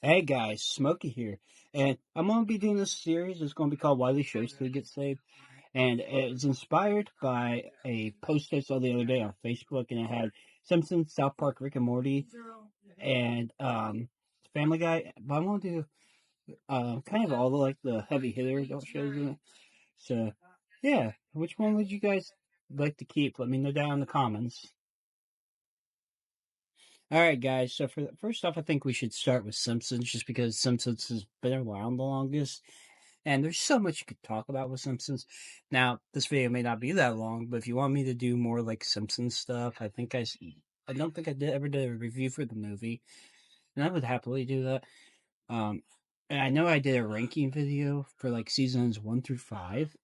Hey guys, Smokey here, and I'm gonna be doing this series. It's gonna be called "Why These Shows Still Get Saved," and it's inspired by a post I saw the other day on Facebook, and it had Simpsons, South Park, Rick and Morty, and Family Guy. But I'm gonna do kind of all the heavy hitter adult shows in it. So yeah, which one would you guys like to keep? Let me know down in the comments. All right, guys. So first off, I think we should start with Simpsons, just because Simpsons has been around the longest. And there's so much you could talk about with Simpsons. Now, this video may not be that long, but if you want me to do more like Simpsons stuff, I don't think ever did a review for the movie, and I would happily do that. Um, and I know I did a ranking video for like seasons 1 through 5.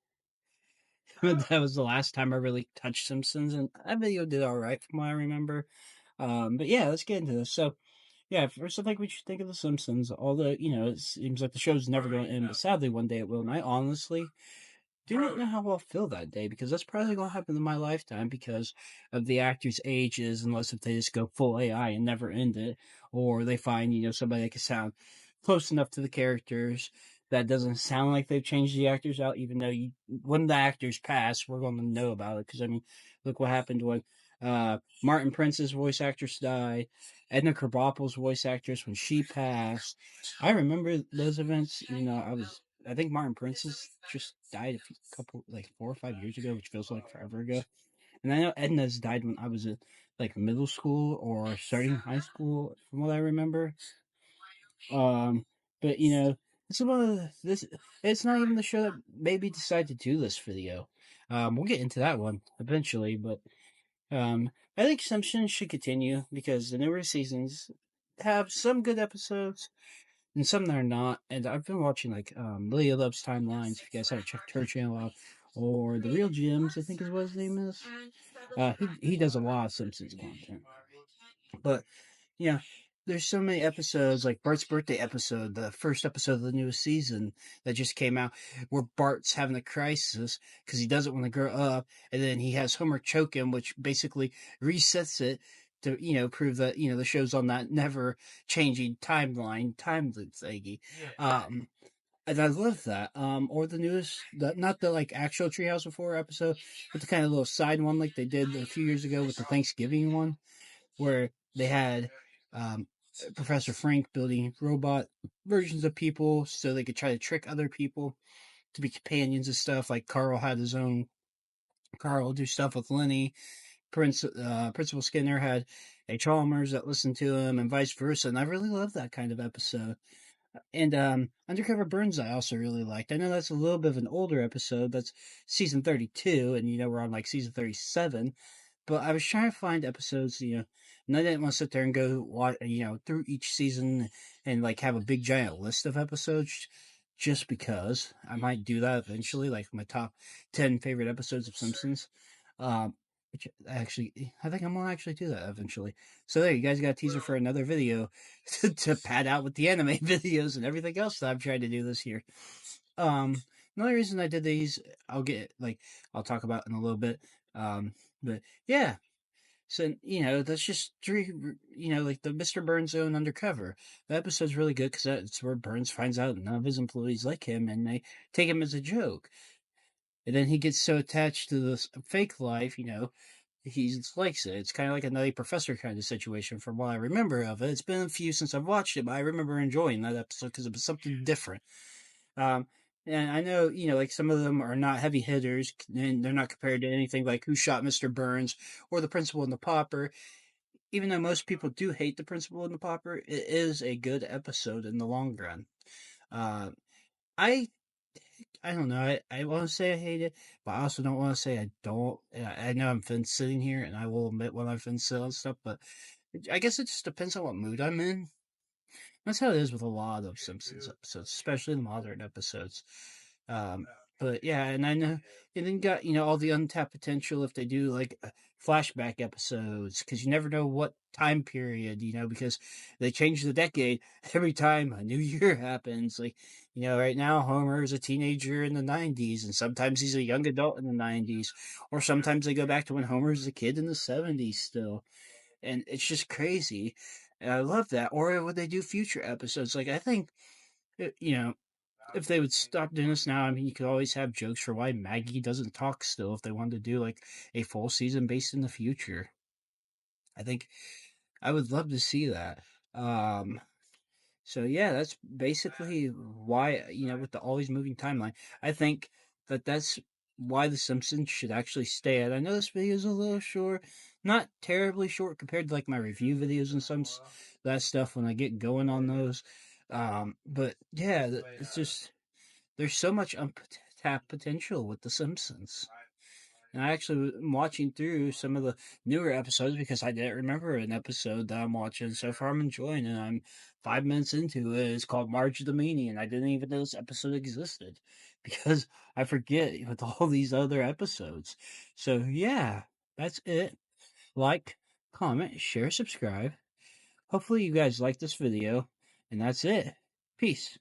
That was the last time I really touched Simpsons, and that video did all right from what I remember. But yeah, let's get into this. So, yeah, first I think we should think of The Simpsons. It seems like the show's never going to end, but sadly one day it will. And I honestly do not know how I'll feel that day, because that's probably going to happen in my lifetime because of the actors' ages, unless if they just go full AI and never end it, or they find, somebody that can sound close enough to the characters that doesn't sound like they've changed the actors out, even though when the actors pass, we're going to know about it. Because, I mean, look what happened when Martin Prince's voice actress died, Edna Krabappel's voice actress when she passed. I remember those events. I think Martin Prince's just died couple, like 4 or 5 years ago, which feels like forever ago. And I know Edna's died when I was in like middle school or starting high school, from what I remember. Um, but it's one of this. It's not even the show that made me decide to do this video. We'll get into that one eventually, but I think Simpsons should continue because the newer seasons have some good episodes and some that are not. And I've been watching like Lydia Love's Timelines. If you guys haven't checked her channel out, or the Real Gems, I think is what his name is. He does a lot of Simpsons content, but yeah, there's so many episodes, like Bart's birthday episode, the first episode of the newest season that just came out, where Bart's having a crisis because he doesn't want to grow up, and then he has Homer choke him, which basically resets it to, prove that, the show's on that never changing time loop thingy. And I love that. Or the newest, not the like actual Treehouse of Horror episode, but the kind of little side one like they did a few years ago with the Thanksgiving one, where they had um, Professor Frank building robot versions of people so they could try to trick other people to be companions and stuff. Like Carl had his own. Carl do stuff with Lenny. Principal Skinner had a Chalmers that listened to him, and vice versa. And I really love that kind of episode. And Undercover Burns I also really liked. I know that's a little bit of an older episode. That's season 32, and we're on like season 37. But I was trying to find episodes, and I didn't want to sit there and go watch, through each season and like have a big giant list of episodes, just because I might do that eventually, like my top 10 favorite episodes of Simpsons. Um, which I think I'm gonna actually do that eventually. So there, you guys got a teaser for another video to pad out with the anime videos and everything else that I'm trying to do this year. Um, Another reason I did these, I'll talk about in a little bit. But yeah, so that's just three. Like the Mr. Burns Zone Undercover. The episode's really good because that's where Burns finds out none of his employees like him, and they take him as a joke. And then he gets so attached to this fake life, he likes it. It's kind of like a Nutty Professor kind of situation from what I remember of it. It's been a few since I've watched it, but I remember enjoying that episode because it was something different. Um, and I know, like some of them are not heavy hitters, and they're not compared to anything like Who Shot Mr. Burns or The Principal and the Pauper. Even though most people do hate The Principal and the Pauper, it is a good episode in the long run. Uh, I I don't know. I want to say I hate it, but I also don't want to say I don't. I know I'm fin sitting here, and I will admit when I've been and stuff, but I guess it just depends on what mood I'm in. That's how it is with a lot of Simpsons episodes, especially the modern episodes. Um, but yeah, and I know, and then got all the untapped potential if they do like flashback episodes, because you never know what time period, because they change the decade every time a new year happens. Like right now Homer is a teenager in the '90s, and sometimes he's a young adult in the '90s, or sometimes they go back to when Homer is a kid in the '70s still, and it's just crazy. And I love that. Or would they do future episodes? Like, I think, you know, if they would stop doing this now, I mean, you could always have jokes for why Maggie doesn't talk still if they wanted to do like a full season based in the future. I think I would love to see that. Um, so yeah, that's basically why, with the always moving timeline, I think that's why The Simpsons should actually stay at. I know this video is a little short, not terribly short compared to like my review videos and that stuff when I get going on those. But yeah, it's just there's so much untapped potential with The Simpsons. And I actually am watching through some of the newer episodes because I didn't remember an episode that I'm watching. So far, I'm enjoying it. I'm 5 minutes into it. It's called Marge the Meanie, and I didn't even know this episode existed because I forget with all these other episodes. So, yeah, that's it. Like, comment, share, subscribe. Hopefully, you guys like this video, and that's it. Peace.